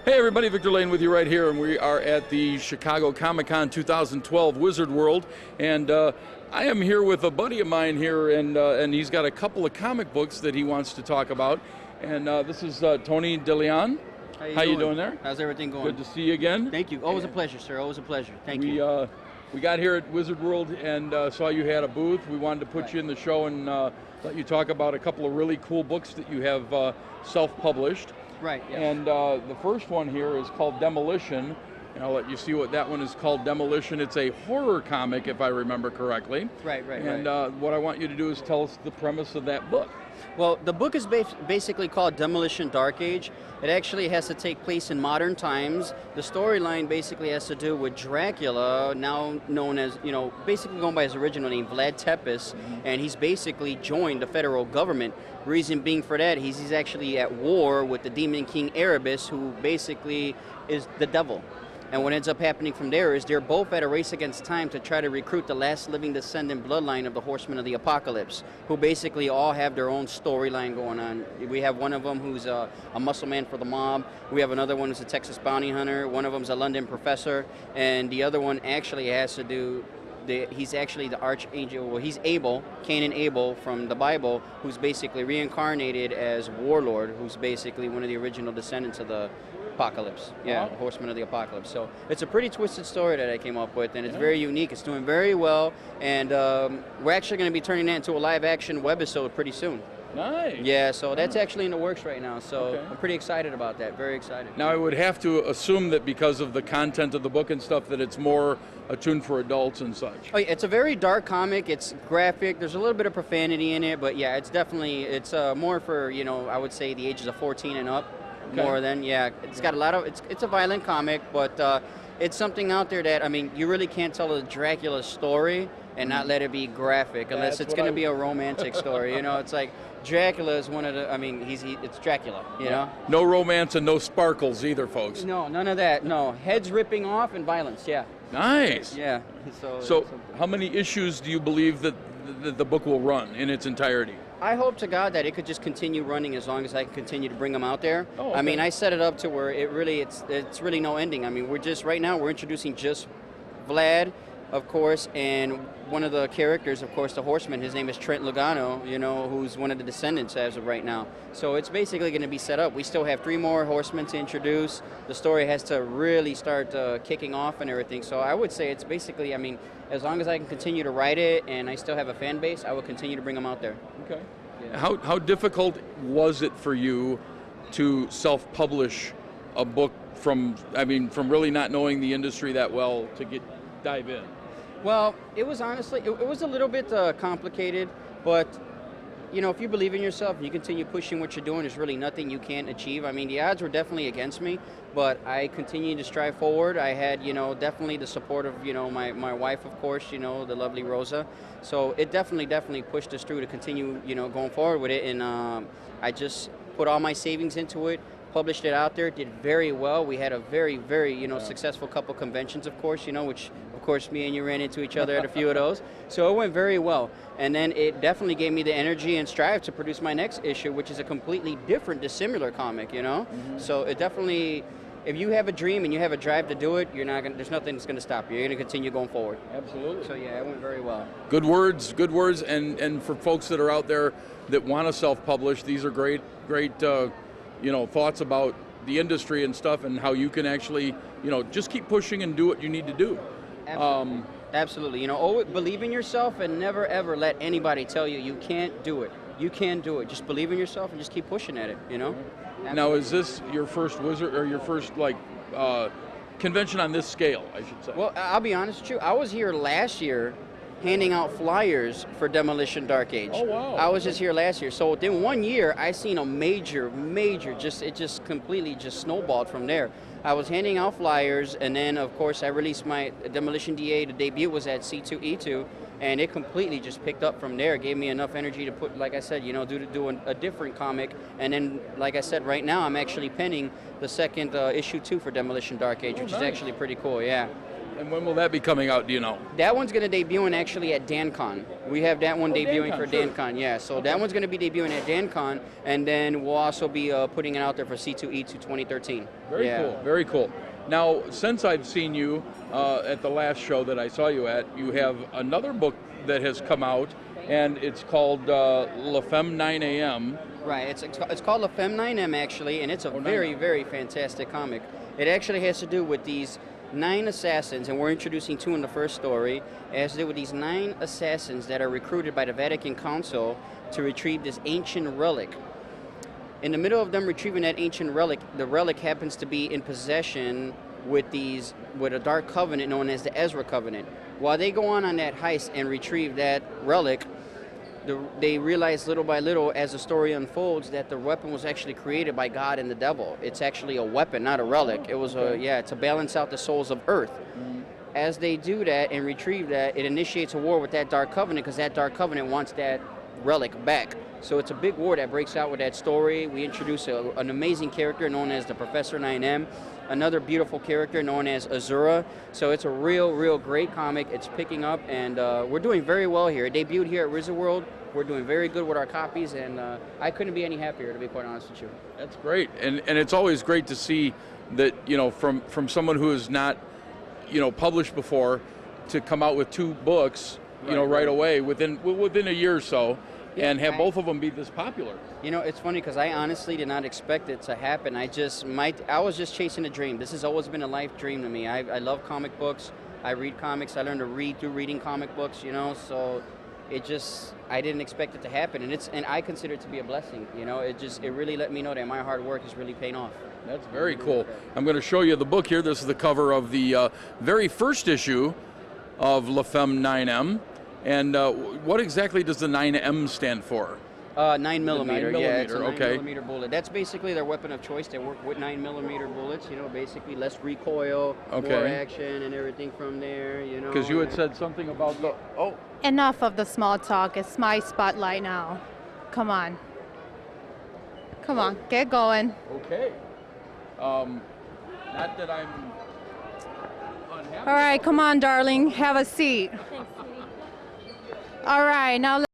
Hey everybody, Victor Lane with you right here, and we are at the Chicago Comic-Con 2012 Wizard World, and I am here with a buddy of mine here, and he's got a couple of comic books that he wants to talk about, and this is Tony DeLeon. How you doing there? How's everything going? Good to see you again. Thank you. Always a pleasure, sir. Always a pleasure. Thank you. We got here at Wizard World and saw you had a booth. We wanted to put you in the show and let you talk about a couple of really cool books that you have self-published. Right. Yes. And the first one here is called Demolition, and I'll let you see what that one is called. Demolition. It's a horror comic, if I remember correctly. Right. And what I want you to do is tell us the premise of that book. Well, the book is basically called Demolition Dark Age. It actually has to take place in modern times. The storyline basically has to do with Dracula, now known as, basically going by his original name, Vlad Tepes, and he's basically joined the federal government. Reason being for that, he's actually at war with the Demon King Erebus, who basically is the devil. And what ends up happening from there is they're both at a race against time to try to recruit the last living descendant bloodline of the Horsemen of the Apocalypse, who basically all have their own storyline going on. We have one of them who's a muscle man for the mob. We have another one who's a Texas bounty hunter. One of them's a London professor. And the other one actually has to do, he's actually the archangel, well, he's Abel, Cain and Abel from the Bible, who's basically reincarnated as Warlord, who's basically one of the original descendants of the Apocalypse, the Horsemen of the Apocalypse. So it's a pretty twisted story that I came up with, and it's very unique. It's doing very well, and we're actually going to be turning that into a live-action webisode pretty soon. Nice. Yeah, so that's actually in the works right now, so I'm pretty excited about that, very excited. Now I would have to assume that because of the content of the book and stuff that it's more attuned for adults and such. Oh, yeah, it's a very dark comic, it's graphic, there's a little bit of profanity in it, but yeah, it's definitely, it's more for, I would say the ages of 14 and up. More than, it's got a lot of, it's a violent comic, but it's something out there that, you really can't tell a Dracula story and not let it be graphic, unless it's going to be a romantic story, it's like, Dracula is one of the, it's Dracula, you know? No romance and no sparkles either, folks. No, none of that, no. Heads ripping off and violence, Nice. Yeah. So how many issues do you believe that the book will run in its entirety? I hope to God that it could just continue running as long as I can continue to bring them out there. Oh, okay. I set it up to where it's really no ending. Right now we're introducing just Vlad, of course, and one of the characters, of course, the Horseman. His name is Trent Lugano, who's one of the descendants as of right now. So it's basically going to be set up. We still have 3 more Horsemen to introduce. The story has to really start kicking off and everything. So I would say it's basically, as long as I can continue to write it and I still have a fan base, I will continue to bring them out there. Okay. Yeah. How difficult was it for you to self-publish a book from really not knowing the industry that well to dive in? Well, it was honestly, it was a little bit complicated, but if you believe in yourself and you continue pushing what you're doing, there's really nothing you can't achieve. The odds were definitely against me, but I continued to strive forward. I had, definitely the support of, my wife, of course, the lovely Rosa. So it definitely pushed us through to continue, going forward with it. And I just put all my savings into it, published it out there, did very well. We had a very, very, successful couple conventions, of course, which, of course, me and you ran into each other at a few of those. So it went very well. And then it definitely gave me the energy and strive to produce my next issue, which is a completely different, dissimilar comic, So it definitely, if you have a dream and you have a drive to do it, there's nothing that's going to stop you. You're going to continue going forward. Absolutely. So yeah, it went very well. Good words, and for folks that are out there that want to self-publish, these are great thoughts about the industry and stuff, and how you can actually, just keep pushing and do what you need to do. Absolutely. Absolutely. Always believe in yourself and never ever let anybody tell you can't do it. You can do it. Just believe in yourself and just keep pushing at it, Now, is this your first Wizard, or your first, convention on this scale, I should say? Well, I'll be honest with you. I was here last year handing out flyers for Demolition Dark Age. Oh, wow. I was just here last year. So within 1 year, I seen a major, it just completely just snowballed from there. I was handing out flyers, and then, of course, I released my Demolition DA. The debut was at C2E2, and it completely just picked up from there. It gave me enough energy to put, like I said, do a different comic. And then, like I said, right now I'm actually penning the second issue 2 for Demolition Dark Age, which is actually pretty cool, yeah. And when will that be coming out, do you know? That one's going to debut actually at DanCon. We have that one debuting DanCon, for sure. DanCon, yeah. So that one's going to be debuting at DanCon, and then we'll also be putting it out there for C2E2 2013. Very yeah. cool, very cool. Now, since I've seen you at the last show that I saw you at, you have another book that has come out, and it's called La Femme 9 AM. Right, it's called La Femme 9M actually, and it's a very, very fantastic comic. It actually has to do with these 9 assassins, and we're introducing 2 in the first story. It has to do with these 9 assassins that are recruited by the Vatican Council to retrieve this ancient relic. In the middle of them retrieving that ancient relic, the relic happens to be in possession with a dark covenant known as the Ezra Covenant. While they go on that heist and retrieve that relic, they realize little by little as the story unfolds that the weapon was actually created by God and the devil. It's actually a weapon, not a relic. It was to balance out the souls of Earth. As they do that and retrieve that, it initiates a war with that Dark Covenant because that Dark Covenant wants that relic back. So it's a big war that breaks out with that story. We introduce an amazing character known as the Professor 9M, another beautiful character known as Azura. So it's a real great comic. It's picking up, and we're doing very well here. It debuted here at Wizard World. We're doing very good with our copies, and I couldn't be any happier, to be quite honest with you. That's great, and it's always great to see that, you know, from someone who is not, you know, published before, to come out with 2 books, you know, right away within a year or so, and have both of them be this popular. You know, it's funny because I honestly did not expect it to happen. I was just chasing a dream. This has always been a life dream to me. I love comic books. I read comics. I learned to read through reading comic books, you know, so I didn't expect it to happen, and I consider it to be a blessing. You know, it really let me know that my hard work is really paying off. That's very cool. I'm going to show you the book here. This is the cover of the very first issue of La Femme 9M. And what exactly does the 9M stand for? 9 millimeter, yeah, it's a 9 okay. millimeter bullet. That's basically their weapon of choice. They work with 9 millimeter bullets, you know, basically less recoil, more action and everything from there, you know. Because you had said something about the, Enough of the small talk. It's my spotlight now. Come on. Come on, get going. Okay. Not that I'm unhappy. All right, come on, darling. Have a seat. All right, now